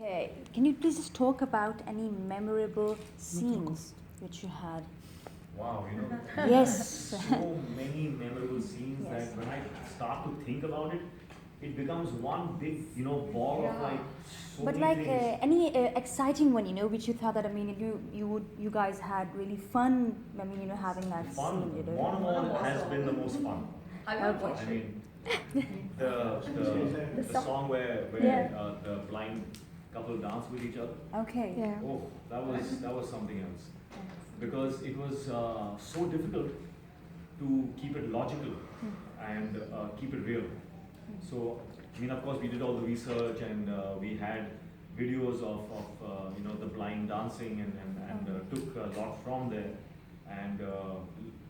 Okay, can you please just talk about any memorable scenes which you had? Wow, Yes. so many memorable scenes Yes. that when I start to think about it, it becomes one big, ball of like so But many like things. any exciting one, which you thought that you guys had really fun. Having that Fun, scene, Monomall has been the most fun. Okay. I mean, the song where Yeah. the blind couple dance with each other. Okay. Yeah. Oh, that was something else because it was so difficult to keep it logical and keep it real. So, I mean, of course, we did all the research and we had videos of the blind dancing and took a lot from there and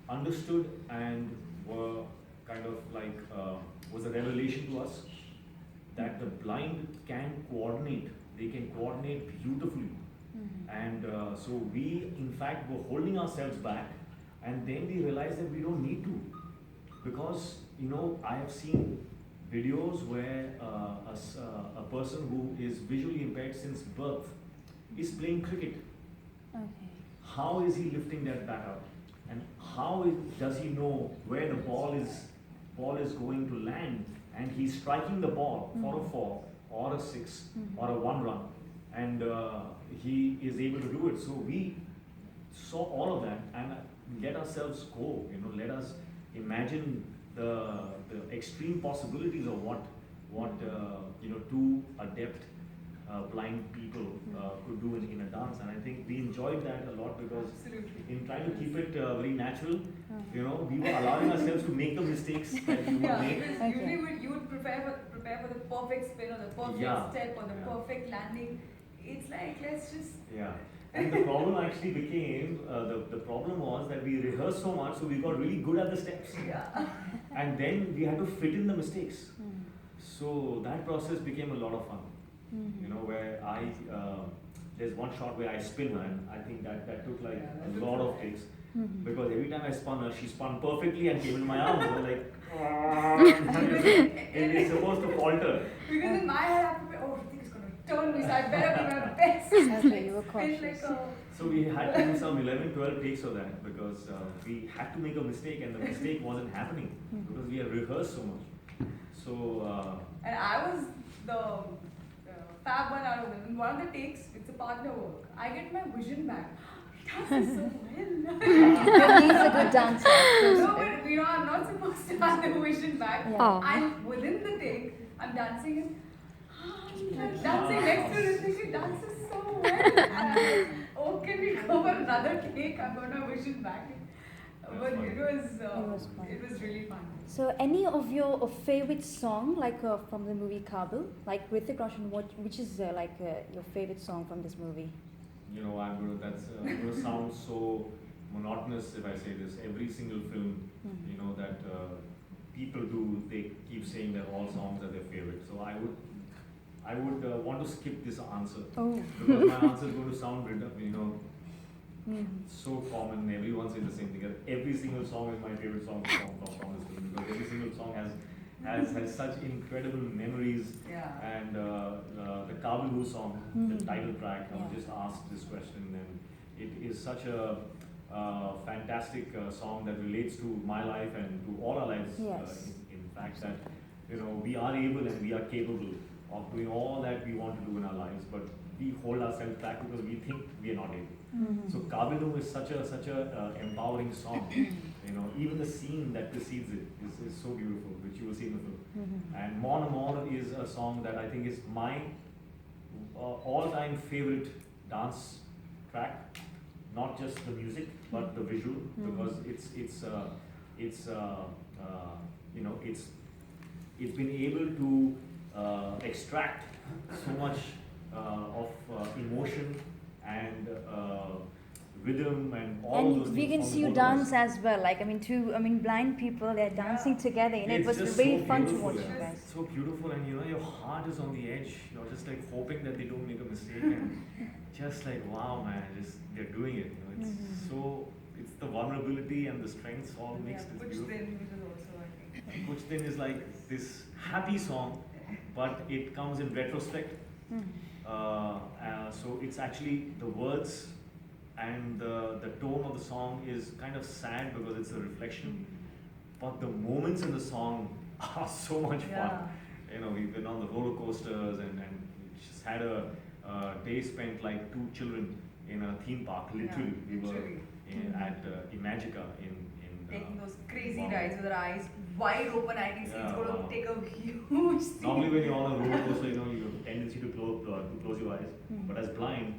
understood and were kind of like was a revelation to us that the blind can coordinate. They can coordinate beautifully. And so we, in fact, were holding ourselves back, and then we realized that we don't need to, because I have seen videos where a person who is visually impaired since birth is playing cricket. Okay. How is he lifting that bat up, and does he know where the ball is going to land, and he's striking the ball for a four or a six or a one run, and he is able to do it. So we saw all of that and let ourselves go. Let us imagine the extreme possibilities of what two adept blind people could do in a dance, and I think we enjoyed that a lot because in trying to keep it very natural, we were allowing ourselves to make the mistakes that we would make. Because usually you would prepare for the perfect spin or the perfect step or the perfect landing. It's like, let's just. Yeah. And the problem actually became, the problem was that we rehearsed so much, so we got really good at the steps. Yeah. And then we had to fit in the mistakes. So that process became a lot of fun. Where there's one shot where I spin her, and I think that took like a lot of takes. Because every time I spun her, she spun perfectly and came in my arms. So like, it's supposed to falter. Because in my head, I prepare, Hrithik is going to turn me, so I better be my best. Okay, you were cautious. So we had to do some 11, 12 takes of that because we had to make a mistake, and the mistake wasn't happening because we had rehearsed so much. So and I was the fab one out of them. In one of the takes, it's a partner work. I get my vision back. He dances so well. He's a good dancer. No, but I'm not supposed to have the vision back. Yeah. I'm within the take. I'm dancing and I'm dancing next to Hrithik. He dances so well. And I'm like, oh, can we go for another take? I'm going to vision back. But it was really fun. So, any of your favorite song, like from the movie Kaabil, like Hrithik Roshan, which is your favorite song from this movie? that's going to sound so monotonous if I say this. Every single film, that people do, they keep saying that all songs are their favorite. So I would want to skip this answer because my answer is going to sound, so common. Everyone says the same thing. Every single song is my favorite song from this film because every single song has such incredible memories. Yeah. And the Kaabil song, the title track, I was just asked this question, and it is such a fantastic song that relates to my life and to all our lives. Yes. In fact, that we are able and we are capable of doing all that we want to do in our lives, but we hold ourselves back because we think we are not able. So Kaabil is such a empowering song. Even the scene that precedes it is so beautiful, which you will see in the film. And Mon Amour is a song that I think is my all-time favorite dance track. Not just the music, but the visual, because it's been able to extract so much of emotion and rhythm and all And those things. we can from see you both of us. dance as well. Blind people, they're dancing together. It It's was just very so fun to beautiful, watch yeah. you guys. So beautiful, and your heart is on the edge. You're just like hoping that they don't make a mistake, and just like, wow, man, they're doing it. It's the vulnerability and the strengths all mixed. It's Which beautiful. then was also, I think. Kuch Din is like this happy song, but it comes in retrospect. So it's actually the words and the tone of the song is kind of sad because it's a reflection. But the moments in the song are so much fun. Yeah. You know, we've been on the roller coasters and we just had a day spent like two children in a theme park. Literally, Yeah, we were literally. at Imagica in Taking those crazy Wow. rides with our eyes wide open. I can see Yeah, it's going wow. to take a huge scene. Normally, when you're on a roller coaster, you know you have a tendency to close your eyes. But as blind,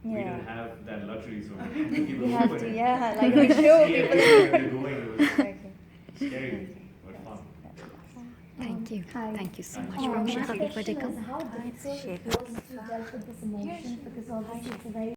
we Yeah. didn't have that luxury, so we You have open to, it. yeah, like we show See people. everywhere we're going. It was Okay. scary, but fun. Thank you. Hi. Thank you so Thank much you. for My being question here. is how difficult it was to deal with this emotion because obviously it's a very